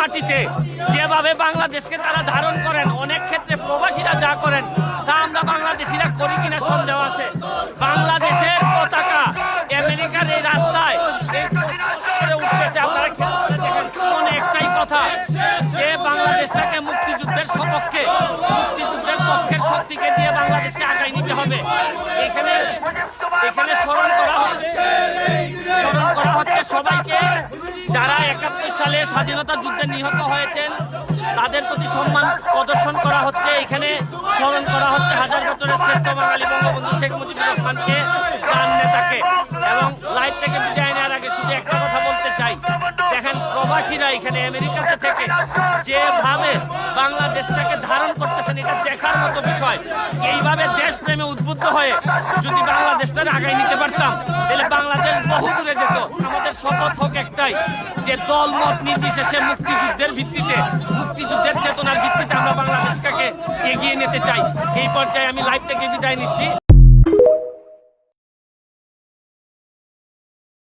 মাটিতে যেভাবে বাংলাদেশকে তারা ধারণ করেন, অনেক ক্ষেত্রে প্রবাসীরা যা করেন তা আমরা বাংলাদেশিরা করি কিনা সন্দেহ আছে। বাংলাদেশের পতাকা আমেরিকার এই রাস্তায় উঠতেছে, আপনারা দেখেন একটাই কথা যে বাংলাদেশটাকে মুক্তিযুদ্ধের সপক্ষে, মুক্তিযুদ্ধের পক্ষের শক্তিকে দিয়ে বাংলাদেশকে আগায় নিতে হবে। এখানে এখানে স্মরণ করা হচ্ছে সবাইকে যারা 71 সালে স্বাধীনতা যুদ্ধে নিহত হয়েছেন, তাদের প্রতি সম্মান প্রদর্শন করা হচ্ছে। এখানে স্মরণ করা হচ্ছে হাজার বছরের শ্রেষ্ঠ বাঙালি বঙ্গবন্ধু শেখ মুজিবুর রহমানকে, চার নেতাকে। এবং লাইভ থেকে বিদায় নেওয়ার আগে শুধু একটা কথা বলতে চাই, দেখেন প্রবাসীরা এখানে আমেরিকাতে থেকে যেভাবে বাংলাদেশটাকে ধারণ করতেছেন, এটা দেখার মতো বিষয়। এইভাবে দেশপ্রেমে উদ্বুদ্ধ হয়ে যদি বাংলাদেশটাকে আগায় নিতে পারতাম, তাহলে বাংলাদেশ বহু দূরে যেত। আমাদের শপথ হোক একটাই, যে দল মত নির্বিশেষে মুক্তিযুদ্ধের ভিত্তিতে, মুক্তিযুদ্ধের চেতনার ভিত্তিতে আমরা বাংলাদেশটাকে এগিয়ে নিতে চাই। এই পর্যায়ে আমি লাইভ থেকে বিদায় নিচ্ছি।